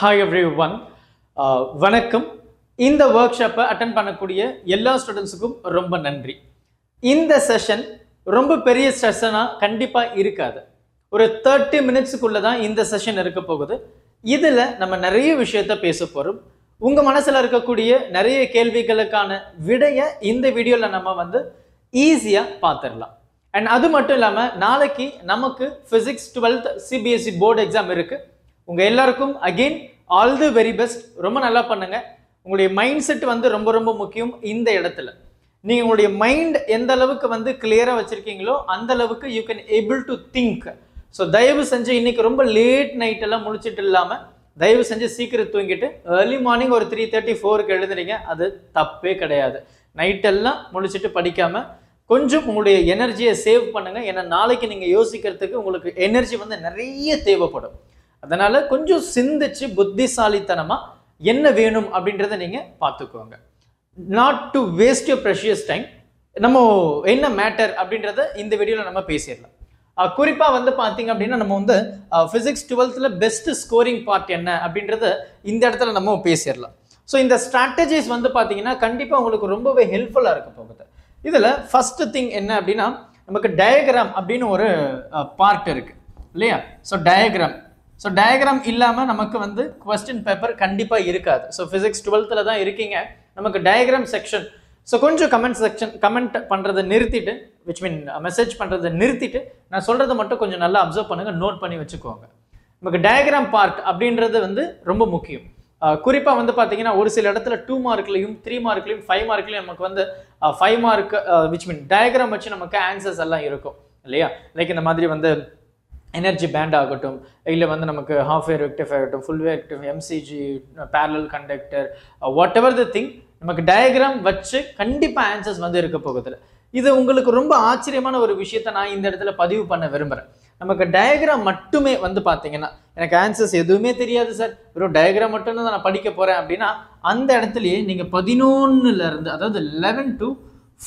Hi everyone. வணக்கம். இந்த work ஷாப்பை அட்டெண்ட் பண்ணக்கூடிய எல்லா ஸ்டூடெண்ட்ஸுக்கும் ரொம்ப நன்றி. இந்த செஷன் ரொம்ப பெரிய செஷனாக கண்டிப்பாக இருக்காது. ஒரு 30 மினிட்ஸுக்குள்ளே தான் இந்த செஷன் இருக்க போகுது. இதில் நம்ம நிறைய விஷயத்த பேச போகிறோம். உங்கள் மனசில் இருக்கக்கூடிய நிறைய கேள்விகளுக்கான விடையை இந்த வீடியோவில் நம்ம ஈஸியாக பார்த்துடலாம். அண்ட் அது மட்டும் இல்லாமல் நாளைக்கு நமக்கு physics 12th CBSE board exam இருக்குது. உங்கள் எல்லாருக்கும் again all the very best. ரொம்ப நல்லா பண்ணுங்க. உங்களுடைய மைண்ட் செட் ரொம்ப ரொம்ப முக்கியம். இந்த இடத்துல நீங்கள் உங்களுடைய மைண்ட் எந்த அளவுக்கு கிளியராக வச்சுருக்கீங்களோ அந்த அளவுக்கு you can able to think. So தயவு செஞ்சு இன்னைக்கு ரொம்ப லேட் நைட் எல்லாம் முழிச்சிட்டு இல்லாமல் தயவு செஞ்சு சீக்கிரம் தூங்கிட்டு ஏர்லி மார்னிங் ஒரு 3:30-4க்கு எழுதுறீங்க, அது தப்பே கிடையாது. நைட்டெல்லாம் முழிச்சிட்டு படிக்காமல் கொஞ்சம் உங்களுடைய எனர்ஜியை சேவ் பண்ணுங்க. ஏன்னா நாளைக்கு நீங்கள் யோசிக்கிறதுக்கு உங்களுக்கு எனர்ஜி நிறைய தேவைப்படும். அதனால கொஞ்சம் சிந்திச்சு புத்திசாலித்தனமா என்ன வேணும் அப்படின்றத நீங்க பார்த்துக்கோங்க. Not to waste your precious time. நம்ம என்ன மேட்டர் அப்படின்றத இந்த வீடியோவில் நம்ம பேசிடலாம். குறிப்பாக பார்த்தீங்க அப்படின்னா நம்ம physics 12th best scoring part என்ன அப்படின்றத இந்த இடத்துல நம்ம பேசிடலாம். ஸோ இந்த ஸ்ட்ராட்டஜிஸ் பார்த்தீங்கன்னா கண்டிப்பாக உங்களுக்கு ரொம்பவே ஹெல்ப்ஃபுல்லாக இருக்க போகுது. இதில் ஃபர்ஸ்ட் திங் என்ன அப்படின்னா நமக்கு டயக்ராம் அப்படின்னு ஒரு பார்ட் இருக்கு இல்லையா? ஸோ டயக்ராம் இல்லாமல் நமக்கு கொஸ்டின் பேப்பர் கண்டிப்பாக இருக்காது. ஸோ ஃபிசிக்ஸ் 12th தான் இருக்கீங்க, நமக்கு டயக்ராம் செக்ஷன். ஸோ கொஞ்சம் கமெண்ட் பண்ணுறதை நிறுத்திட்டு, விச் மீன் மெசேஜ் பண்ணுறதை நிறுத்திட்டு நான் சொல்கிறத மட்டும் கொஞ்சம் நல்லா அப்சர்வ் பண்ணுங்கள், நோட் பண்ணி வச்சுக்கோங்க. நமக்கு டயக்ராம் பார்ட் அப்படின்றது ரொம்ப முக்கியம். குறிப்பாக பார்த்தீங்கன்னா ஒரு சில இடத்துல 2 மார்க்லையும் 3 மார்க்லையும் 5 மார்க்லையும் நமக்கு 5 மார்க் விச் மீன் டயக்ராம் வச்சு நமக்கு ஆன்சர்ஸ் எல்லாம் இருக்கும் இல்லையா? லைக் இந்த மாதிரி எனர்ஜி பேண்ட் ஆகட்டும், இல்லை நமக்கு ஹாஃப் வேவ் ரெக்டிஃபை ஆகட்டும், full wave rectify, MCG, parallel conductor, what ever the thing, நமக்கு டயக்ராம் வச்சு கண்டிப்பாக ஆன்சர்ஸ் இருக்க போகுது. இது உங்களுக்கு ரொம்ப ஆச்சரியமான ஒரு விஷயத்தை நான் இந்த இடத்துல பதிவு பண்ண விரும்புகிறேன். நமக்கு டயக்ராம் மட்டுமே பார்த்தீங்கன்னா எனக்கு ஆன்சர்ஸ் எதுவுமே தெரியாது சார், வெறும் டயக்ராம் மட்டும் தான் நான் படிக்க போகிறேன் அப்படின்னா அந்த இடத்துலையே நீங்கள் 11லேருந்து அதாவது 11 to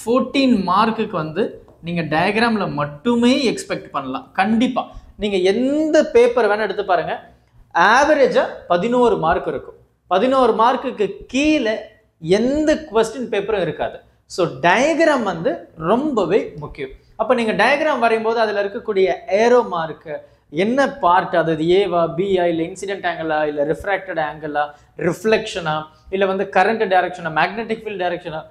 14 மார்க்குக்கு நீங்கள் டயக்ராமில் மட்டுமே எக்ஸ்பெக்ட் பண்ணலாம். கண்டிப்பாக நீங்கள் எந்த பேப்பர் வேணால் எடுத்து பாருங்கள், ஆவரேஜாக 11 மார்க் இருக்கும். 11 மார்க்குக்கு கீழே எந்த கொஸ்டின் பேப்பரும் இருக்காது. ஸோ டயக்ராம் ரொம்பவே முக்கியம். அப்போ நீங்கள் டயக்ராம் வரையும்போது அதில் இருக்கக்கூடிய ஏரோ மார்க்கு என்ன பார்ட், அது ஏவா பியா, இல்லை இன்சிடென்ட் ஆங்கிளா, இல்லை ரிஃப்ராக்டட் ஆங்கிளா, ரிஃப்ளெக்ஷனா, இல்லை கரண்ட் டைரக்ஷனா, மேக்னெட்டிக் ஃபீல்ட் டைரக்ஷனா,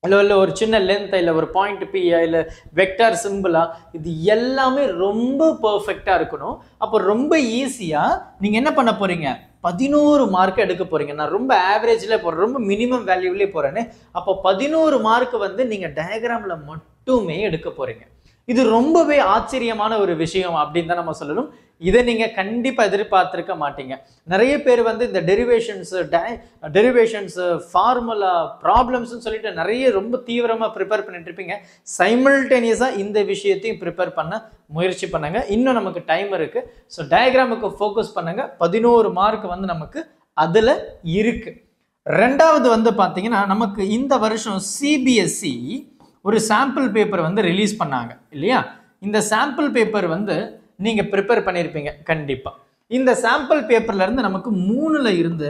இல்லை ஒரு சின்ன லென்த், இல்லை ஒரு பாயிண்ட் பியா, இல்லை வெக்டார் சிம்பிளா, இது எல்லாமே ரொம்ப பர்ஃபெக்டாக இருக்கணும். அப்போ ரொம்ப ஈஸியாக நீங்கள் என்ன பண்ண போகிறீங்க, 11 மார்க் எடுக்க போகிறீங்க. நான் ரொம்ப ஆவரேஜில் போகிறேன், ரொம்ப மினிமம் வேல்யூவிலே போகிறேன்னு. அப்போ 11 மார்க் நீங்கள் டயக்ராமில் மட்டுமே எடுக்க போகிறீங்க. இது ரொம்பவே ஆச்சரியமான ஒரு விஷயம் அப்படின்னு தான் நம்ம சொல்லணும். இதை நீங்கள் கண்டிப்பாக எதிர்பார்த்துருக்க மாட்டீங்க. நிறைய பேர் இந்த டெரிவேஷன்ஸ் ஃபார்முலா ப்ராப்ளம்ஸ்னு சொல்லிட்டு நிறைய ரொம்ப தீவிரமாக ப்ரிப்பேர் பண்ணிட்டு இருப்பீங்க. சைமல்டேனியஸாக இந்த விஷயத்தையும் ப்ரிப்பேர் பண்ண முயற்சி பண்ணுங்க. இன்னும் நமக்கு டைம் இருக்கு. ஸோ டயக்ராமுக்கு ஃபோக்கஸ் பண்ணுங்க. 11 மார்க் நமக்கு அதில் இருக்கு. ரெண்டாவது பார்த்தீங்கன்னா நமக்கு இந்த வருஷம் CBSE ஒரு சாம்பிள் பேப்பர் ரிலீஸ் பண்ணாங்க இல்லையா? இந்த சாம்பிள் பேப்பர் நீங்கள் ப்ரிப்பேர் பண்ணியிருப்பீங்க கண்டிப்பாக. இந்த சாம்பிள் பேப்பர்லேருந்து நமக்கு 3ல் இருந்து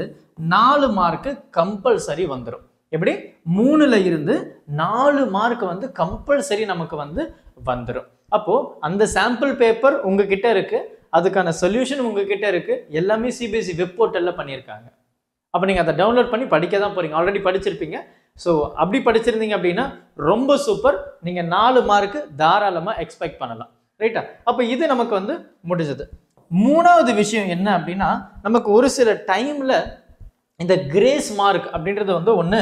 4 மார்க்கு கம்பல்சரி வந்துடும். எப்படி 3ல் இருந்து 4 மார்க் கம்பல்சரி நமக்கு வந்துடும். அப்போது அந்த சாம்பிள் பேப்பர் உங்ககிட்ட இருக்குது, அதுக்கான சொல்யூஷன் உங்ககிட்ட இருக்குது, எல்லாமே CBSE வெப் போர்ட்டலில் பண்ணியிருக்காங்க. அப்போ நீங்கள் அதை டவுன்லோட் பண்ணி படிக்க தான் போகிறீங்க. ஆல்ரெடி படிச்சிருப்பீங்க. ஸோ அப்படி படிச்சிருந்தீங்க அப்படின்னா ரொம்ப சூப்பர். நீங்கள் 4 மார்க்கு தாராளமாக எக்ஸ்பெக்ட் பண்ணலாம். ரைட்டா? அப்போ இது நமக்கு முடிஞ்சது. 3வது விஷயம் என்ன அப்படின்னா நமக்கு ஒரு சில டைமில் இந்த கிரேஸ் மார்க் அப்படின்றது ஒன்று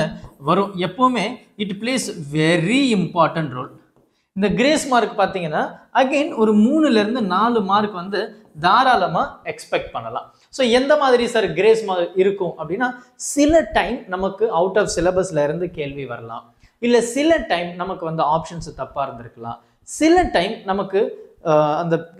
வரும். எப்போவுமே it plays very important role. இந்த கிரேஸ் மார்க் பார்த்தீங்கன்னா அகெயின் ஒரு 3லேருந்து 4 மார்க் தாராளமாக எக்ஸ்பெக்ட் பண்ணலாம். ஸோ எந்த மாதிரி சார் கிரேஸ் மார்க் இருக்கும் அப்படின்னா சில டைம் நமக்கு அவுட் ஆஃப் சிலபஸ்ல இருந்து கேள்வி வரலாம், இல்லை சில டைம் நமக்கு ஆப்ஷன்ஸ் தப்பாக இருந்திருக்கலாம், சில டைம் நமக்கு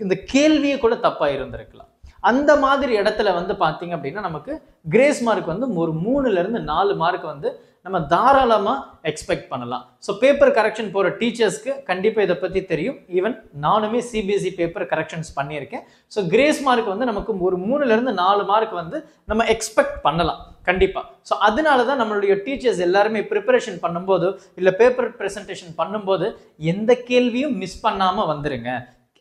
இந்த கேள்வியை கூட தப்பாக இருந்திருக்கலாம். அந்த மாதிரி இடத்துல வந்து பார்த்தீங்க அப்படின்னா நமக்கு கிரேஸ் மார்க் வந்து ஒரு 3ல இருந்து 4 மார்க் வந்து நம்ம தாராளமாக எக்ஸ்பெக்ட் பண்ணலாம். ஸோ பேப்பர் கரெக்ஷன் போகிற டீச்சர்ஸ்க்கு கண்டிப்பாக இதை பற்றி தெரியும். ஈவன் நானுமே சிபிஎஸ்இ பேப்பர் கரெக்ஷன்ஸ் பண்ணியிருக்கேன். ஸோ கிரேஸ் மார்க் வந்து நமக்கு ஒரு 3ல இருந்து 4 மார்க் வந்து நம்ம எக்ஸ்பெக்ட் பண்ணலாம் கண்டிப்பாக. ஸோ அதனால தான் நம்மளுடைய டீச்சர்ஸ் எல்லாருமே ப்ரிப்பரேஷன் பண்ணும்போது இல்லை பேப்பர் ப்ரெசன்டேஷன் பண்ணும்போது எந்த கேள்வியும் மிஸ் பண்ணாமல் வந்துருங்க.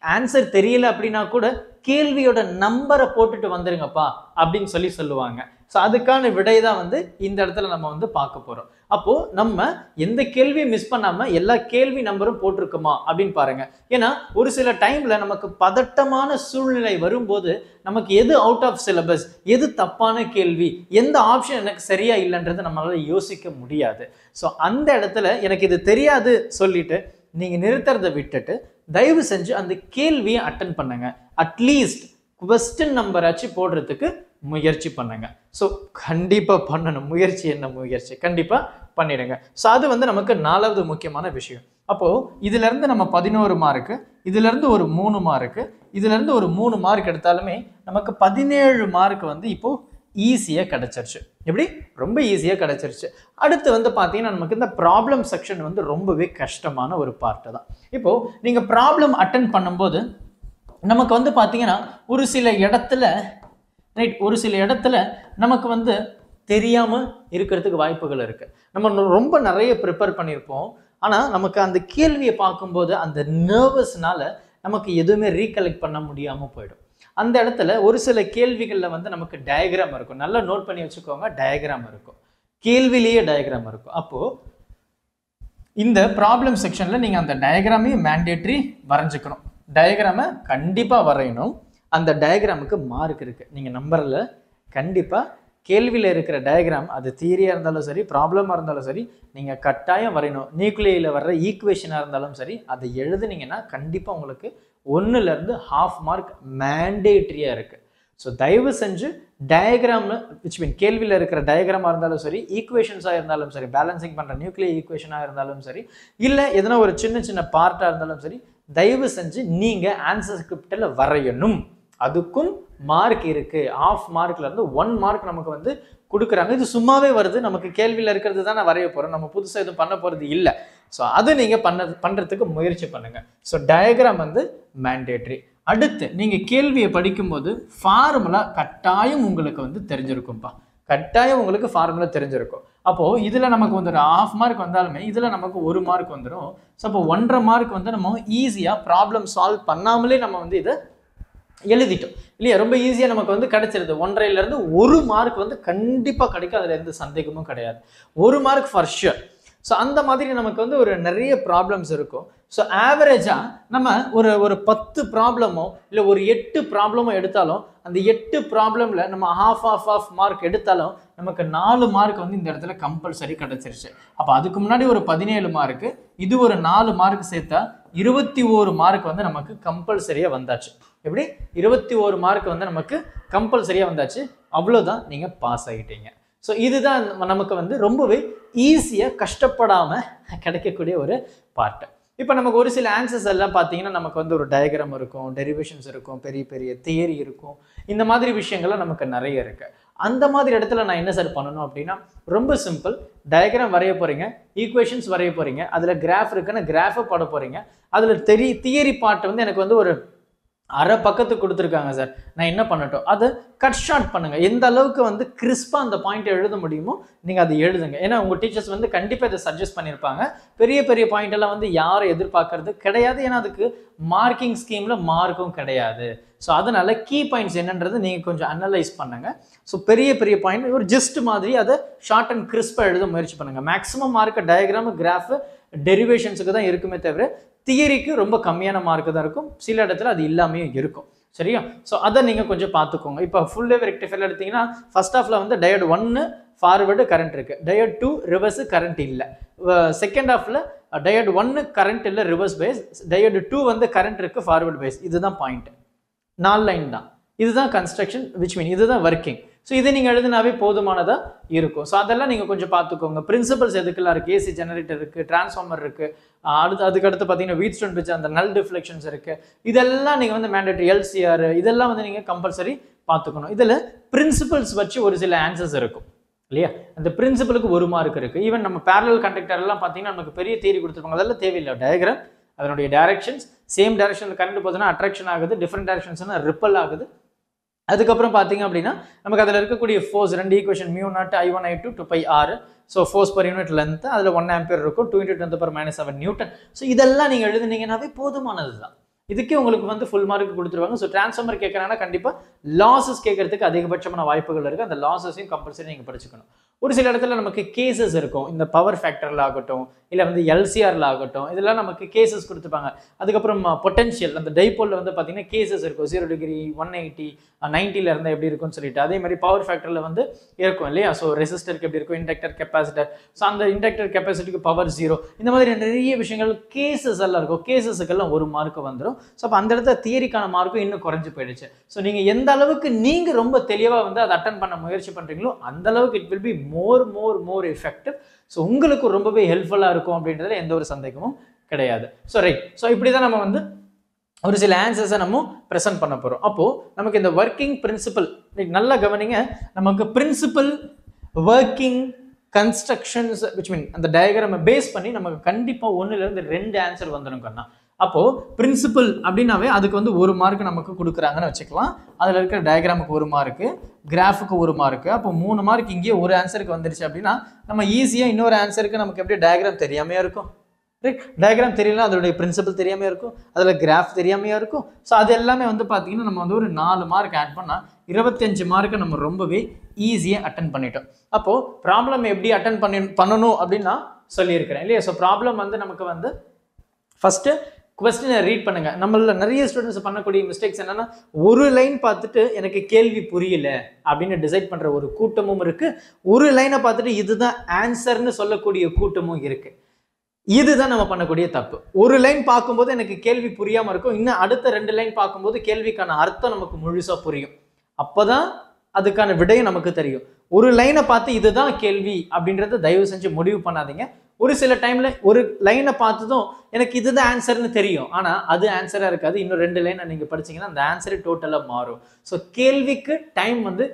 ஆன்சர் தெரியல அப்படின்னா கூட கேள்வியோட நம்பரை போட்டுட்டு வந்துருங்கப்பா அப்படின்னு சொல்லுவாங்க. ஸோ அதுக்கான விடை தான் வந்து இந்த இடத்துல நம்ம வந்து பார்க்க போகிறோம். அப்போது நம்ம எந்த கேள்வியும் மிஸ் பண்ணாமல் எல்லா கேள்வி நம்பரும் போட்டிருக்குமா அப்படின்னு பாருங்க. ஏன்னா ஒரு சில டைமில் நமக்கு பதட்டமான சூழ்நிலை வரும்போது நமக்கு எது அவுட் ஆஃப் சிலபஸ், எது தப்பான கேள்வி, எந்த ஆப்ஷன் எனக்கு சரியா இல்லைன்றது நம்மளால யோசிக்க முடியாது. ஸோ அந்த இடத்துல எனக்கு இது தெரியாது சொல்லிட்டு நீங்கள் நிறுத்துறதை விட்டுட்டு தயவு செஞ்சு அந்த கேள்வியை அட்டன் பண்ணுங்க. அட்லீஸ்ட் குவெஸ்டின் நம்பர் ஆச்சு போடுறதுக்கு முயற்சி பண்ணுங்க. ஸோ கண்டிப்பாக பண்ணணும். முயற்சி என்ன முயற்சி கண்டிப்பாக பண்ணிடுங்க. ஸோ அது வந்து நமக்கு 4வது முக்கியமான விஷயம். அப்போது இதிலேருந்து நம்ம 11 மார்க்கு, இதிலேருந்து ஒரு 3 மார்க்கு, இதிலேருந்து ஒரு 3 மார்க் எடுத்தாலுமே நமக்கு 17 மார்க் வந்து இப்போது ஈஸியாக கிடச்சிருச்சு. எப்படி ரொம்ப ஈஸியாக கிடச்சிருச்சு. அடுத்து வந்து பார்த்தீங்கன்னா நமக்கு இந்த ப்ராப்ளம் செக்ஷன் வந்து ரொம்பவே கஷ்டமான ஒரு பார்ட்டு தான். இப்போது நீங்கள் ப்ராப்ளம் அட்டன் பண்ணும்போது நமக்கு வந்து பார்த்தீங்கன்னா ஒரு சில இடத்துல நமக்கு வந்து தெரியாமல் இருக்கிறதுக்கு வாய்ப்புகள் இருக்குது. நம்ம ரொம்ப நிறைய ப்ரிப்பேர் பண்ணியிருப்போம். ஆனால் நமக்கு அந்த கேள்வியை பார்க்கும்போது அந்த நர்வஸ்னால நமக்கு எதுவுமே ரீகலெக்ட் பண்ண முடியாமல் போயிடும். அந்த இடத்துல ஒரு சில கேள்விகளில் வந்து நமக்கு டயக்ராம் இருக்கும். நல்லா நோட் பண்ணி வச்சுக்கோங்க. டயக்ராம் இருக்கும், கேள்விலேயே டயக்ராம் இருக்கும். அப்போது இந்த ப்ராப்ளம் செக்ஷனில் நீங்கள் அந்த டயக்ராமையும் மேண்டேட்ரி வரைஞ்சிக்கணும். டயக்ராமை கண்டிப்பாக வரையணும். அந்த டயக்ராமுக்கு மார்க் இருக்குது. நீங்கள் நம்பரில் கண்டிப்பாக கேள்வியில் இருக்கிற டயக்ராம் அது தியரியாக இருந்தாலும் சரி, ப்ராப்ளமாக இருந்தாலும் சரி, நீங்கள் கட்டாயம் வரையணும். நியூக்ளியில் வர்ற ஈக்குவேஷனாக இருந்தாலும் சரி, அதை எழுதுனீங்கன்னா கண்டிப்பாக உங்களுக்கு 1லேருந்து ½ மார்க் மேண்டேட்ரியாக இருக்குது. ஸோ தயவு செஞ்சு டயக்ராம்னு விச் மீன் கேள்வியில் இருக்கிற டயக்ராமாக இருந்தாலும் சரி, ஈக்குவேஷன்ஸாக இருந்தாலும் சரி, பேலன்சிங் பண்ணுற நியூக்ளியர் ஈக்குவேஷனாக இருந்தாலும் சரி, இல்லை எதனா ஒரு சின்ன சின்ன பார்ட்டாக இருந்தாலும் சரி, தயவு செஞ்சு நீங்கள் ஆன்சர் ஸ்கிரிப்டில் வரையணும். அதுக்கும் மார்க் இருக்குது. ½ மார்க்லேருந்து 1 மார்க் நமக்கு வந்து கொடுக்குறாங்க. இது சும்மாவே வருது. நமக்கு கேள்வியில் இருக்கிறது தான் நான் வரைய போகிறோம். நம்ம புதுசாக எதுவும் பண்ண போகிறது இல்லை. ஸோ அது நீங்கள் பண்ணுறதுக்கு முயற்சி பண்ணுங்கள். ஸோ டயக்ராம் வந்து மேண்டேட்ரி. அடுத்து நீங்கள் கேள்வியை படிக்கும்போது ஃபார்முலா கட்டாயம் உங்களுக்கு வந்து தெரிஞ்சிருக்கும்ப்பா. கட்டாயம் உங்களுக்கு ஃபார்முலா தெரிஞ்சிருக்கும். அப்போது இதில் நமக்கு வந்து ஒரு ½ மார்க் வந்தாலுமே இதில் நமக்கு 1 மார்க் வந்துடும். ஸோ அப்போ 1½ மார்க் வந்து நம்ம ஈஸியாக ப்ராப்ளம் சால்வ் பண்ணாமலே நம்ம வந்து இதை எழுதிட்டோம் இல்லையா? ரொம்ப ஈஸியாக நமக்கு வந்து கிடைச்சிருது. 1.5லேருந்து 1 மார்க் வந்து கண்டிப்பாக கிடைக்கும். அதில் எந்த சந்தேகமும் கிடையாது. 1 மார்க் ஃபார் ஷுர். ஸோ அந்த மாதிரி நமக்கு வந்து ஒரு நிறைய ப்ராப்ளம்ஸ் இருக்கும். ஸோ ஆவரேஜாக நம்ம ஒரு 10 ப்ராப்ளமோ இல்லை ஒரு 8 ப்ராப்ளமோ எடுத்தாலும் அந்த 8 ப்ராப்ளமில் நம்ம ½ மார்க் எடுத்தாலும் நமக்கு 4 மார்க் வந்து இந்த இடத்துல கம்பல்சரி கிடச்சிருச்சு. அப்போ அதுக்கு முன்னாடி ஒரு 17 மார்க்கு, இது ஒரு 4 மார்க் சேர்த்தா 21 மார்க் வந்து நமக்கு கம்பல்சரியாக வந்தாச்சு. எப்படி 21 மார்க் வந்து நமக்கு கம்பல்சரியாக வந்தாச்சு. அவ்வளோதான், நீங்கள் பாஸ் ஆகிட்டீங்க. ஸோ இதுதான் நமக்கு வந்து ரொம்பவே ஈஸியாக கஷ்டப்படாமல் கிடைக்கக்கூடிய ஒரு பார்ட்டு. இப்போ நமக்கு ஒரு சில ஆன்சர்ஸ் எல்லாம் பார்த்தீங்கன்னா நமக்கு வந்து ஒரு டயக்ராம் இருக்கும், டெரிவேஷன்ஸ் இருக்கும், பெரிய பெரிய தியரி இருக்கும். இந்த மாதிரி விஷயங்கள்லாம் நமக்கு நிறைய இருக்குது. அந்த மாதிரி இடத்துல நான் என்ன சார் பண்ணணும் அப்படின்னா ரொம்ப சிம்பிள். டயக்ராம் வரைய போகிறீங்க, ஈக்குவேஷன்ஸ் வரைய போகிறீங்க, அதில் கிராஃப் இருக்குன்னு கிராஃபை போட போகிறீங்க. அதில் தியரி பார்ட் வந்து எனக்கு வந்து ஒரு அரை பக்கத்துக்கு கொடுத்துருக்காங்க சார், நான் என்ன பண்ணட்டும்? அதை கட் ஷார்ட் பண்ணுங்கள். எந்த அளவுக்கு வந்து கிறிஸ்பாக அந்த பாயிண்ட்டை எழுத முடியுமோ நீங்கள் அதை எழுதுங்க. ஏன்னா உங்கள் டீச்சர்ஸ் வந்து கண்டிப்பாக இதை சஜஸ்ட் பண்ணியிருப்பாங்க. பெரிய பெரிய பாயிண்ட் எல்லாம் வந்து யாரும் எதிர்பார்க்கறது கிடையாது. ஏன்னா அதுக்கு மார்க்கிங் ஸ்கீமில் மார்க்கும் கிடையாது. ஸோ அதனால் கீ பாயிண்ட்ஸ் என்னன்றது நீங்கள் கொஞ்சம் அனலைஸ் பண்ணுங்கள். ஸோ பெரிய பெரிய பாயிண்ட் ஒரு ஜஸ்ட் மாதிரி அதை ஷார்ட் அண்ட் கிறிஸ்பாக எழுத முயற்சி பண்ணுங்கள். மேக்ஸிமம் மார்க்கு டயக்ராமு, கிராஃபு, டெரிவேஷன்ஸுக்கு தான் இருக்குமே தவிர தியரிக்கு ரொம்ப கம்மியான மார்க்கு தான் இருக்கும். சில இடத்துல அது இல்லாமையும் இருக்கும். சரியா? ஸோ அதை நீங்கள் கொஞ்சம் பார்த்துக்கோங்க. இப்போ ஃபுல் வேவ் ரெக்டிஃபையர் எடுத்தீங்கன்னா ஃபர்ஸ்ட் ஹாஃபில் வந்து டயோட் 1 ஃபார்வர்டு கரண்ட் இருக்குது, டயோட் 2 ரிவர்ஸு கரண்ட் இல்லை. செகண்ட் ஹாஃபில் டயோட் 1 கரண்ட் இல்லை, ரிவர்ஸ் பேஸ். டயோட் 2 வந்து கரண்ட் இருக்குது, ஃபார்வர்டு பேஸ். இதுதான் பாயிண்ட். 4 லைன் தான். இதுதான் கன்ஸ்ட்ரக்ஷன், விச் மீன் இதுதான் ஒர்க்கிங். ஸோ இதை நீங்கள் எழுதினாவே போதுமானதாக இருக்கும். ஸோ அதெல்லாம் நீங்கள் கொஞ்சம் பார்த்துக்கோங்க. பிரின்சிபல்ஸ் எதுக்கெல்லாம் இருக்குது? ஏசி ஜெனரேட்டர் இருக்குது, டிரான்ஸ்ஃபார்மர் இருக்குது, அதுக்கடுத்து பார்த்தீங்கன்னா வீட் ஸ்டோன் பிரிட்ஜ், அந்த நல் டிஃப்ளெக்ஷன்ஸ் இருக்குது. இதெல்லாம் நீங்கள் வந்து மேண்டேட்டரி, எல்சிஆர் இதெல்லாம் வந்து நீங்கள் கம்பல்சரி பார்த்துக்கணும். இதில் பிரின்சிபல்ஸ் வச்சு ஒரு சில ஆன்சர்ஸ் இருக்கும் இல்லையா? அந்த பிரின்சிபலுக்கு 1 மார்க் இருக்கு. ஈவன் நம்ம பேரலல் கண்டக்டர் எல்லாம் பார்த்தீங்கன்னா நமக்கு பெரிய தியரி கொடுத்துருப்பாங்க, அதெல்லாம் தேவையில்லை. டயக்ராம், அதனுடைய டைரக்ஷன்ஸ், சேம் டைரக்ஷனில் கரண்ட் போச்சுன்னா அட்ராக்ஷன் ஆகுது, டிஃப்ரெண்ட் டைரக்ஷன்ஸ்னா ரிப்பல் ஆகுது. அதுக்கப்புறம் பார்த்தீங்க அப்படின்னா நமக்கு அதில் இருக்கக்கூடிய force 2 equation μ0 I1 I2 2πr. So force per unit length அதில் 1 ஆம்பியர் இருக்கும், 2 × 10⁻⁷ நியூட்டன். ஸோ இதெல்லாம் நீங்கள் எழுதுனீங்கன்னாவே போதுமானது தான். இதுக்கே உங்களுக்கு வந்து ஃபுல் மார்க் கொடுத்துருவாங்க. ஸோ டிரான்ஸ்ஃபார்மர் கேட்குறாங்கன்னா கண்டிப்பாக லாஸஸ் கேட்கறதுக்கு அதிகபட்சமான வாய்ப்புகள் இருக்குது. அந்த லாஸஸையும் கம்பல்சரி நீங்கள் படிச்சுக்கணும். ஒரு சில இடத்துல நமக்கு கேசஸ் இருக்கும், இந்த பவர் ஃபேக்டரில் ஆகட்டும், இல்லை வந்து எல்சிஆரில் ஆகட்டும், இதெல்லாம் நமக்கு கேசஸ் கொடுத்துருப்பாங்க. அதுக்கப்புறம் பொட்டன்ஷியல், அந்த டைபோலில் வந்து பார்த்தீங்கன்னா கேசஸ் இருக்கும், 0 டிகிரி 180 90 இருந்தால் எப்படி இருக்கும்னு சொல்லிட்டு. அதே மாதிரி பவர் ஃபேக்டரில் வந்து இருக்கும் இல்லையா? ஸோ ரெசிஸ்டருக்கு எப்படி இருக்கும், இண்டக்டர் கெப்பாசிட்டர், ஸோ அந்த இண்டக்டர் கெப்பாசிட்டிக்கு பவர் 0, இந்த மாதிரி நிறைய விஷயங்கள் கேசஸ் எல்லாம் இருக்கும். கேசஸுக்கெல்லாம் 1 மார்க் வந்துடும். ஸோ அப்போ அந்த இடத்துல தியரிக்கான மார்க்கும் இன்னும் குறைஞ்சு போயிடுச்சு. ஸோ நீங்கள் எந்த அளவுக்கு நீங்கள் ரொம்ப தெளிவாக வந்து அதை அட்டன் பண்ண முயற்சி பண்ணுறீங்களோ அந்த அளவுக்கு it will be more effective. So உங்களுக்கு ரொம்பவே ஹெல்ப்ஃபுல்லாக இருக்கும் அப்படின்றதுல எந்த ஒரு சந்தேகமும் கிடையாது. ஸோ ரைட், ஸோ இப்படி தான் நம்ம வந்து ஒரு சில ஆன்சர்ஸை நம்ம ப்ரெசென்ட் பண்ண போகிறோம். அப்போது நமக்கு இந்த ஒர்க்கிங் பிரின்சிபல் நல்லா கவனிங்க. நமக்கு principal, working, constructions which mean அந்த டயக்ராமை பேஸ் பண்ணி நமக்கு கண்டிப்பாக 1லேருந்து 2 ஆன்சர் வந்துடும் கண்ணா. அப்போது பிரின்சிபல் அப்படின்னாவே அதுக்கு வந்து 1 மார்க் நமக்கு கொடுக்குறாங்கன்னு வச்சுக்கலாம். அதில் இருக்கிற டயக்ராமுக்கு 1 மார்க்கு, கிராஃபுக்கு 1 மார்க்கு. அப்போ 3 மார்க் இங்கேயே ஒரு ஆன்சருக்கு வந்துருச்சு அப்படின்னா நம்ம ஈஸியாக இன்னொரு ஆன்சருக்கு நமக்கு எப்படி டயக்ராம் தெரியாமையா இருக்கும், ரைட்? டயக்ராம் தெரியலனா அதோடைய பிரின்சிபல் தெரியாமையா இருக்கும், அதில் கிராஃப் தெரியாமையா இருக்கும். ஸோ அது எல்லாமே வந்து பார்த்தீங்கன்னா நம்ம வந்து ஒரு 4 மார்க் ஆட் பண்ணால் 25 மார்க்கை நம்ம ரொம்பவே ஈஸியாக அட்டன் பண்ணிட்டோம். அப்போது ப்ராப்ளம் எப்படி அட்டன் பண்ணணும் அப்படின்னு நான் சொல்லியிருக்கிறேன் இல்லையா? ஸோ ப்ராப்ளம் வந்து நமக்கு வந்து ஃபஸ்ட்டு கொஸ்டினை ரீட் பண்ணுங்க. நம்மள நிறைய ஸ்டூடெண்ட்ஸ் பண்ணக்கூடிய மிஸ்டேக்ஸ் என்னன்னா, ஒரு லைன் பார்த்துட்டு எனக்கு கேள்வி புரியல அப்படின்னு டிசைட் பண்ற ஒரு கூட்டமும் இருக்கு. ஒரு லைனை பார்த்துட்டு இதுதான் ஆன்சர்னு சொல்லக்கூடிய கூட்டமும் இருக்கு. இதுதான் நம்ம பண்ணக்கூடிய தப்பு. ஒரு லைன் பார்க்கும்போது எனக்கு கேள்வி புரியாம இருக்கும், இன்னும் அடுத்த 2 லைன் பார்க்கும்போது கேள்விக்கான அர்த்தம் நமக்கு முழுசா புரியும். அப்பதான் அதுக்கான விடையும் நமக்கு தெரியும். ஒரு லைனை பார்த்து இதுதான் கேள்வி அப்படின்றத தயவு செஞ்சு முடிவு பண்ணாதீங்க. ஒரு சில டைம்ல ஒரு லைனை பார்த்ததும் எனக்கு இதுதான் ஆன்சர்னு தெரியும், ஆனா அது ஆன்சரா இருக்காது. இன்னும் 2 லைனை நீங்க படிச்சீங்கன்னா அந்த ஆன்சரே டோட்டலா மாறும். ஸோ கேள்விக்கு டைம் வந்து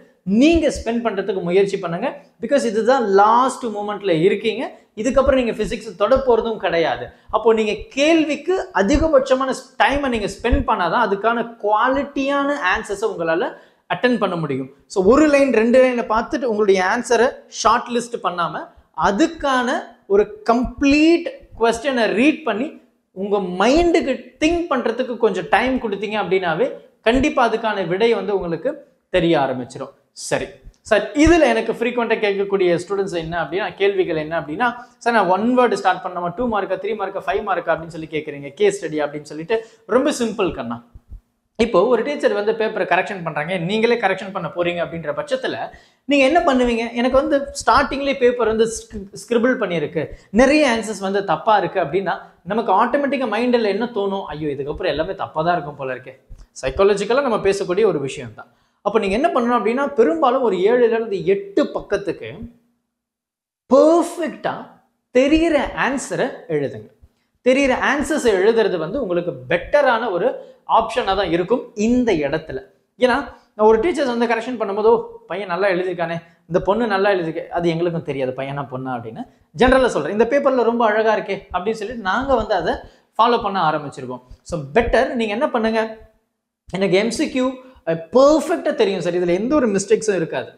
நீங்க ஸ்பெண்ட் பண்றதுக்கு முயற்சி பண்ணுங்க. பிகாஸ் இதுதான் லாஸ்ட் மூமெண்ட்ல இருக்கீங்க. இதுக்கப்புறம் நீங்க பிசிக்ஸ் தொட போறதும் கிடையாது. அப்போ நீங்க கேள்விக்கு அதிகபட்சமான டைமை நீங்க ஸ்பெண்ட் பண்ணாதான் அதுக்கான குவாலிட்டியான ஆன்சர்ஸை உங்களால அட்டென்ட் பண்ண முடியும். ஸோ ஒரு லைன் 2 லைனை பார்த்துட்டு உங்களுடைய ஆன்சரை ஷார்ட் லிஸ்ட் பண்ணாம அதுக்கான ஒரு கம்ப்ளீட் கொஸ்டினை ரீட் பண்ணி உங்க மைண்டுக்கு திங்க் பண்றதுக்கு கொஞ்சம் டைம் கொடுத்தீங்க அப்படின்னாவே கண்டிப்பா அதுக்கான விடை வந்து உங்களுக்கு தெரிய ஆரம்பிச்சிடும். சரி சார், இதுல எனக்கு ஃப்ரீக்வெண்டா கேட்கக்கூடிய ஸ்டூடெண்ட்ஸ் என்ன அப்படின்னா, கேள்விகள் என்ன அப்படின்னா, சார் நான் 1 வேர்டு ஸ்டார்ட் பண்ணாம 2 மார்க்கா 3 மார்க்கா 5 மார்க்கா அப்படின்னு சொல்லி கேட்குறீங்க, கேஸ் ஸ்டடி அப்படின்னு சொல்லிட்டு. ரொம்ப சிம்பிள் கண்ணா. இப்போ ஒரு டீச்சர் வந்து பேப்பரை கரெக்ஷன் பண்றாங்க, நீங்களே கரெக்ஷன் பண்ண போறீங்க அப்படின்ற பட்சத்துல நீங்க என்ன பண்ணுவீங்க? எனக்கு வந்து ஸ்டார்டிங்லேயே பேப்பர் வந்து ஸ்கிரிபிள் பண்ணியிருக்கு, நிறைய ஆன்சர்ஸ் வந்து தப்பா இருக்கு அப்படின்னா நமக்கு ஆட்டோமேட்டிக்கா மைண்டில் என்ன தோணும்? ஐயோ இதுக்கப்புறம் எல்லாமே தப்பா தான் இருக்கும் போல இருக்கே. சைக்காலஜிக்கலா நம்ம பேசக்கூடிய ஒரு விஷயம் தான். அப்போ நீங்க என்ன பண்ணணும் அப்படின்னா, பெரும்பாலும் ஒரு 7லேருந்து 8 பக்கத்துக்கு பெர்ஃபெக்டா தெரிகிற ஆன்சரை எழுதுங்க. தெரிகிற ஆன்சர்ஸை எழுதுறது வந்து உங்களுக்கு பெட்டரான ஒரு ஆப்ஷனாக தான் இருக்கும் இந்த இடத்துல. ஏன்னா ஒரு டீச்சர்ஸ் வந்து கரெக்ஷன் பண்ணும்போது, பையன் நல்லா எழுதியிருக்கானே, இந்த பொண்ணு நல்லா எழுதிருக்கே, அது எங்களுக்கும் தெரியாது பையனா பொண்ணா அப்படின்னு ஜென்ரலாக சொல்கிறேன். இந்த பேப்பரில் ரொம்ப அழகாக இருக்கே அப்படின்னு சொல்லிட்டு நாங்கள் வந்து அதை ஃபாலோ பண்ண ஆரம்பிச்சிருக்கோம். ஸோ பெட்டர் நீங்கள் என்ன பண்ணுங்க, எனக்கு எம்சிக்யூ பெர்ஃபெக்டாக தெரியும் சார், இதில் எந்த ஒரு மிஸ்டேக்ஸும் இருக்காது,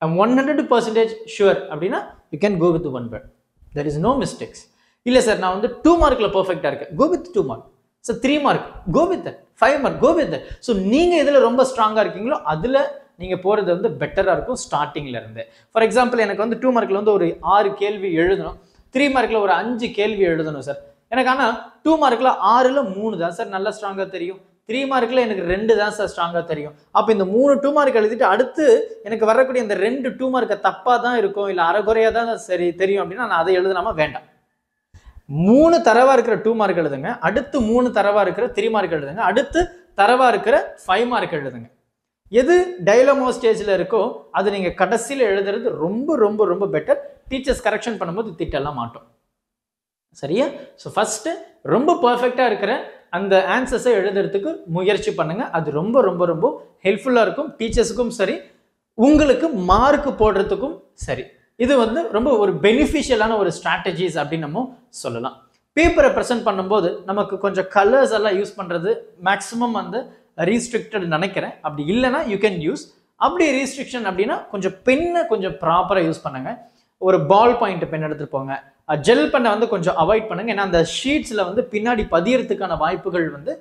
100% ஷுவர் அப்படின்னா you can go with 1 word, there is no mistakes. இல்லை சார் நான் வந்து 2 மார்க்கில் பெர்ஃபெக்டாக இருக்கேன், go with 2 mark. So 3 mark go with that, 5 mark go with that. So நீங்கள் எதில் ரொம்ப ஸ்ட்ராங்காக இருக்கீங்களோ அதில் நீங்கள் போகிறது வந்து பெட்டராக இருக்கும் ஸ்டார்டிங்கில் இருந்து. ஃபார் எக்ஸாம்பிள் எனக்கு வந்து 2 மார்க்கில் வந்து ஒரு 6 கேள்வி எழுதணும், 3 மார்க்கில் ஒரு 5 கேள்வி எழுதணும் சார். எனக்கு ஆனால் 2 மார்க்கில் 6ல் 3 தான் சார் நல்லா ஸ்ட்ராங்காக தெரியும், 3 மார்க்கில் எனக்கு 2 தான் சார் ஸ்ட்ராங்காக தெரியும். அப்போ இந்த 3 2 மார்க் எழுதிட்டு அடுத்து எனக்கு வரக்கூடிய இந்த 2 2 மார்க்கை தப்பாக தான் இருக்கும், இல்லை அரைகுறையாக தான் சரி தெரியும் அப்படின்னா நான் அதை எழுதலாமா? வேண்டாம். 3 தரவா இருக்கிற 2 மார்க் எழுதுங்க, அடுத்து 3 தரவா இருக்கிற 3 மார்க் எழுதுங்க, அடுத்து தரவா இருக்கிற 5 மார்க் எழுதுங்க. எது டைலமோ ஸ்டேஜில் இருக்கோ அது நீங்கள் கடைசியில் எழுதுறது ரொம்ப ரொம்ப ரொம்ப பெட்டர். டீச்சர்ஸ் கரெக்ஷன் பண்ணும்போது திட்டெல்லாம் மாட்டோம், சரியா? ஸோ ஃபர்ஸ்ட் ரொம்ப பர்ஃபெக்டாக இருக்கிற அந்த ஆன்சர்ஸை எழுதுறதுக்கு முயற்சி பண்ணுங்க. அது ரொம்ப ரொம்ப ரொம்ப ஹெல்ப்ஃபுல்லாக இருக்கும். டீச்சர்ஸுக்கும் சரி, உங்களுக்கு மார்க் போடுறதுக்கும் சரி. இது வந்து ரொம்ப ஒரு பெனிஃபிஷியலான ஒரு ஸ்ட்ராட்டஜிஸ் அப்படின்னு நம்ம சொல்லலாம். பேப்பரை ப்ரெசென்ட் பண்ணும்போது நமக்கு கொஞ்சம் கலர்ஸ் எல்லாம் யூஸ் பண்ணுறது மேக்ஸிமம் வந்து ரீஸ்ட்ரிக்டட் நினைக்கிறேன். அப்படி இல்லைன்னா யூ கேன் யூஸ். அப்படி ரீஸ்ட்ரிக்ஷன் அப்படின்னா கொஞ்சம் பெண்ணை கொஞ்சம் ப்ராப்பராக யூஸ் பண்ணுங்க. ஒரு பால் பாயிண்ட் பென் எடுத்துட்டு போங்க. ஜெல் பெண்ணை வந்து கொஞ்சம் அவாய்ட் பண்ணுங்க. ஏன்னா அந்த ஷீட்ஸில் வந்து பின்னாடி பதியறதுக்கான வாய்ப்புகள் வந்து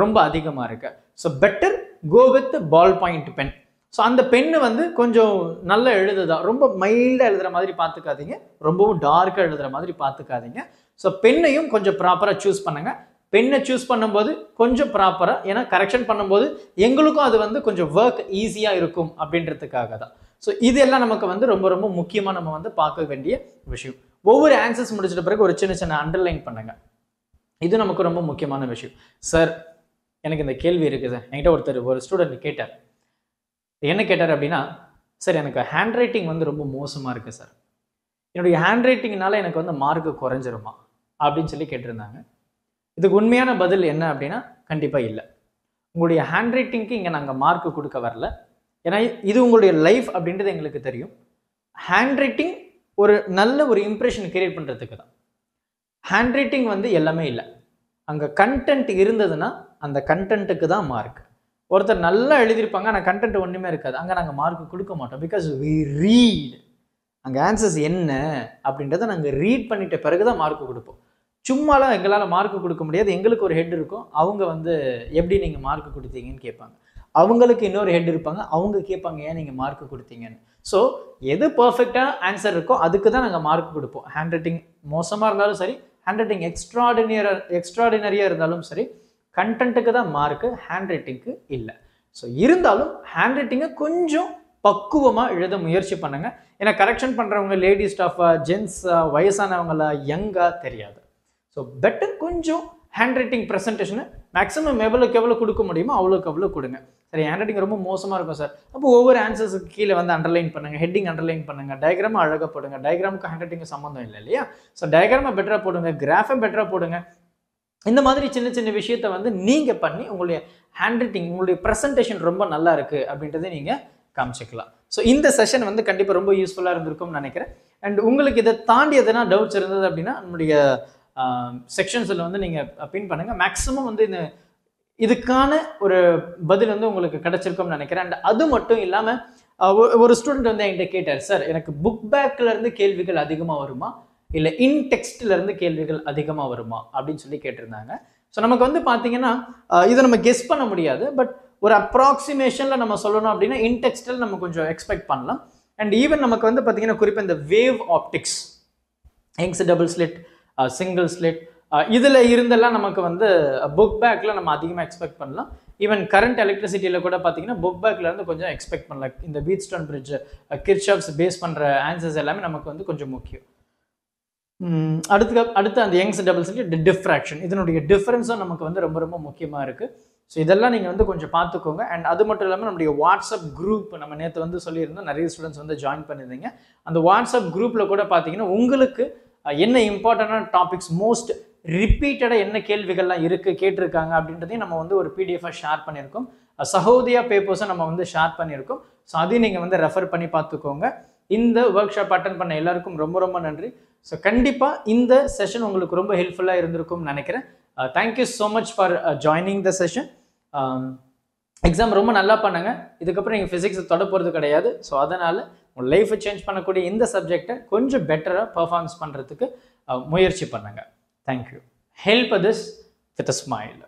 ரொம்ப அதிகமாக இருக்கு. So better go with ball point pen. So அந்த பெண்ணு வந்து கொஞ்சம் நல்லா எழுதுதா, ரொம்ப மைல்டாக எழுதுகிற மாதிரி பார்த்துக்காதீங்க, ரொம்பவும் டார்க்காக எழுதுகிற மாதிரி பார்த்துக்காதீங்க. ஸோ பெண்ணையும் கொஞ்சம் ப்ராப்பராக சூஸ் பண்ணுங்க. பெண்ணை சூஸ் பண்ணும்போது கொஞ்சம் ப்ராப்பராக, ஏன்னா கரெக்ஷன் பண்ணும்போது எங்களுக்கும் அது வந்து கொஞ்சம் ஒர்க் ஈஸியாக இருக்கும் அப்படின்றதுக்காக தான். ஸோ இதெல்லாம் நமக்கு வந்து ரொம்ப ரொம்ப முக்கியமாக நம்ம வந்து பார்க்க வேண்டிய விஷயம். ஒவ்வொரு ஆன்சர்ஸ் முடிச்சிட்ட பிறகு ஒரு சின்ன சின்ன அண்டர்லைன் பண்ணுங்க. இது நமக்கு ரொம்ப முக்கியமான விஷயம். சார், எனக்கு இந்த கேள்வி இருக்குது. என்கிட்ட ஒரு ஸ்டூடெண்ட் கேட்டார். என்ன கேட்டார் அப்படின்னா, சார் எனக்கு ஹேண்ட் ரைட்டிங் வந்து ரொம்ப மோசமாக இருக்குது சார், என்னுடைய ஹேண்ட் ரைட்டிங்னால எனக்கு வந்து மார்க்கு குறைஞ்சிருமா அப்படின்னு சொல்லி கேட்டிருந்தாங்க. இதுக்கு உண்மையான பதில் என்ன அப்படின்னா, கண்டிப்பாக இல்லை. உங்களுடைய ஹேண்ட் ரைட்டிங்க்கு இங்கே நாங்கள் மார்க்கு கொடுக்க வரல. ஏன்னா இது உங்களுடைய லைஃப் அப்படின்றது எங்களுக்கு தெரியும். ஹேண்ட் ரைட்டிங் ஒரு நல்ல ஒரு இம்ப்ரெஷன் கிரியேட் பண்ணுறதுக்கு தான். ஹேண்ட் ரைட்டிங் வந்து எல்லாமே இல்லை. அங்கே கண்டென்ட் இருந்ததுன்னா அந்த கண்டென்ட்டுக்கு தான் மார்க். ஒருத்தர் நல்லா எழுதியிருப்பாங்க, ஆனால் கண்டென்ட் ஒன்றுமே இருக்காது, அங்கே நாங்கள் மார்க் கொடுக்க மாட்டோம். Because we read. அங்கே ஆன்சர்ஸ் என்ன அப்படின்றத நாங்கள் ரீட் பண்ணிட்ட பிறகு தான் மார்க் கொடுப்போம். சும்மாலாம் எங்களால் மார்க் கொடுக்க முடியாது. எங்களுக்கு ஒரு ஹெட் இருக்கும், அவங்க வந்து எப்படி நீங்கள் மார்க் கொடுத்தீங்கன்னு கேட்பாங்க. அவங்களுக்கு இன்னொரு ஹெட் இருப்பாங்க, அவங்க கேட்பாங்க ஏன் நீங்கள் மார்க் கொடுத்தீங்கன்னு. ஸோ எது பர்ஃபெக்டாக ஆன்சர் இருக்கோ அதுக்கு தான் நாங்கள் மார்க் கொடுப்போம். ஹேண்ட் ரைட்டிங் மோசமாக இருந்தாலும் சரி, ஹேண்ட் ரைட்டிங் எக்ஸ்ட்ராடினரியாக இருந்தாலும் சரி, கண்டென்ட்டுக்கு தான் மார்க்கு, ஹேண்ட் ரைட்டிங்க்கு இல்லை. ஸோ இருந்தாலும் ஹேண்ட் ரைட்டிங்கை கொஞ்சம் பக்குவமாக எழுத முயற்சி பண்ணுங்கள். ஏன்னா கரெக்ஷன் பண்ணுறவங்க லேடி ஸ்டாஃபா, ஜென்ஸா, வயசானவங்களா, யங்கா தெரியாது. ஸோ பெட்டர் கொஞ்சம் ஹேண்ட் ரைட்டிங் ப்ரெசன்டேஷனை மேக்ஸிமம் எவ்வளோ கொடுக்க முடியுமோ அவ்வளோ கொடுங்க. சரி, ஹேண்ட் ரைட்டிங் ரொம்ப மோசமாக இருக்கும் சார், அப்போ ஒவ்வொரு ஆன்சர்ஸுக்கு கீழே வந்து அண்டர்லைன் பண்ணுங்கள், ஹெட்டிங் அண்டர்லைன் பண்ணுங்கள், டயக்ராமை அழகாக போடுங்க. டயக்ராமுக்கு ஹேண்ட் ரைட்டிங்கு சம்மந்தம் இல்லை இல்லையா? ஸோ டயக்ராமை பெட்டராக போடுங்க, கிராஃபை பெட்டராக போடுங்க. இந்த மாதிரி சின்ன சின்ன விஷயத்தை வந்து நீங்கள் பண்ணி உங்களுடைய ஹேண்ட் ரைட்டிங், உங்களுடைய ப்ரெசன்டேஷன் ரொம்ப நல்லா இருக்குது அப்படின்றத நீங்கள் காமிச்சிக்கலாம். ஸோ இந்த செஷன் வந்து கண்டிப்பாக ரொம்ப யூஸ்ஃபுல்லாக இருந்திருக்கும்னு நினைக்கிறேன். அண்ட் உங்களுக்கு இதை தாண்டி எதனா டவுட்ஸ் இருந்தது அப்படின்னா நம்முடைய செக்ஷன்ஸில் வந்து நீங்கள் பின் பண்ணுங்கள். மேக்ஸிமம் வந்து இதுக்கான ஒரு பதில் வந்து உங்களுக்கு கிடைச்சிருக்கும்னு நினைக்கிறேன். அண்ட் அது மட்டும் இல்லாமல் ஒரு ஸ்டூடெண்ட் வந்து என்கிட்ட கேட்டார், சார் எனக்கு புக் பேக்லேருந்து கேள்விகள் அதிகமாக வருமா இல்லை இன்டெக்ஸ்ட்லேருந்து கேள்விகள் அதிகமாக வருமா அப்படின்னு சொல்லி கேட்டிருந்தாங்க. ஸோ நமக்கு வந்து பார்த்தீங்கன்னா இதை நம்ம கெஸ் பண்ண முடியாது. பட் ஒரு அப்ராக்சிமேஷனில் நம்ம சொல்லணும் அப்படின்னா இன்டெக்ஸ்டில் நம்ம கொஞ்சம் எக்ஸ்பெக்ட் பண்ணலாம். அண்ட் ஈவன் நமக்கு வந்து பார்த்தீங்கன்னா குறிப்பாக இந்த wave optics, Young's double slit, single slit, இதில் இருந்தெல்லாம் நமக்கு வந்து புக் பேக்கில் நம்ம அதிகமாக எக்ஸ்பெக்ட் பண்ணலாம். ஈவன் கரண்ட் எலக்ட்ரிசிட்டியில் கூட பார்த்தீங்கன்னா புக் பேக்லேருந்து கொஞ்சம் எக்ஸ்பெக்ட் பண்ணலாம். இந்த வீட்ஸ்டோன் பிரிட்ஜ், கிர்ச்சாஃப்ஸ் பேஸ் பண்ணுற ஆன்சர்ஸ் எல்லாமே நமக்கு வந்து கொஞ்சம் முக்கியம். அடுத்து அந்த யங்ஸ் டபுள் ஸ்லிட், டிஃப்ராக்ஷன், இதனுடைய டிஃபரன்ஸும் நமக்கு வந்து ரொம்ப ரொம்ப முக்கியமாக இருக்குது. ஸோ இதெல்லாம் நீங்கள் வந்து கொஞ்சம் பார்த்துக்கோங்க. அண்ட் அது மட்டும் இல்லாமல் நம்முடைய வாட்ஸ்அப் குரூப் நம்ம நேற்று வந்து சொல்லியிருந்தோம், நிறைய ஸ்டூடெண்ட்ஸ் வந்து ஜாயின் பண்ணியிருந்தீங்க. அந்த வாட்ஸ்அப் குரூப்பில் கூட பார்த்தீங்கன்னா உங்களுக்கு என்ன இம்பார்ட்டண்டான டாபிக்ஸ், மோஸ்ட் ரிப்பீட்டடாக என்ன கேள்விகள்லாம் கேட்டிருக்காங்க அப்படின்றதையும் நம்ம வந்து ஒரு பிடிஎஃபாக ஷேர் பண்ணியிருக்கோம். சகோதயா பேப்பர்ஸை நம்ம வந்து ஷேர் பண்ணியிருக்கோம். ஸோ அதையும் நீங்கள் வந்து ரெஃபர் பண்ணி பார்த்துக்கோங்க. இந்த ஒர்க் ஷாப் அட்டன் பண்ண எல்லாருக்கும் ரொம்ப ரொம்ப நன்றி. ஸோ கண்டிப்பாக இந்த செஷன் உங்களுக்கு ரொம்ப ஹெல்ப்ஃபுல்லாக இருந்திருக்கும்னு நினைக்கிறேன். Thank you so much for joining the session. Exam ரொம்ப நல்லா பண்ணுங்க. இதுக்கப்புறம் நீங்கள் ஃபிசிக்ஸை தொட போகிறது கிடையாது. ஸோ அதனால் உங்கள் லைஃப்பை சேஞ்ச் பண்ணக்கூடிய இந்த சப்ஜெக்டை கொஞ்சம் பெட்டராக பர்ஃபார்மன்ஸ் பண்ணுறதுக்கு முயற்சி பண்ணுங்கள். Thank you. Help this with a smile.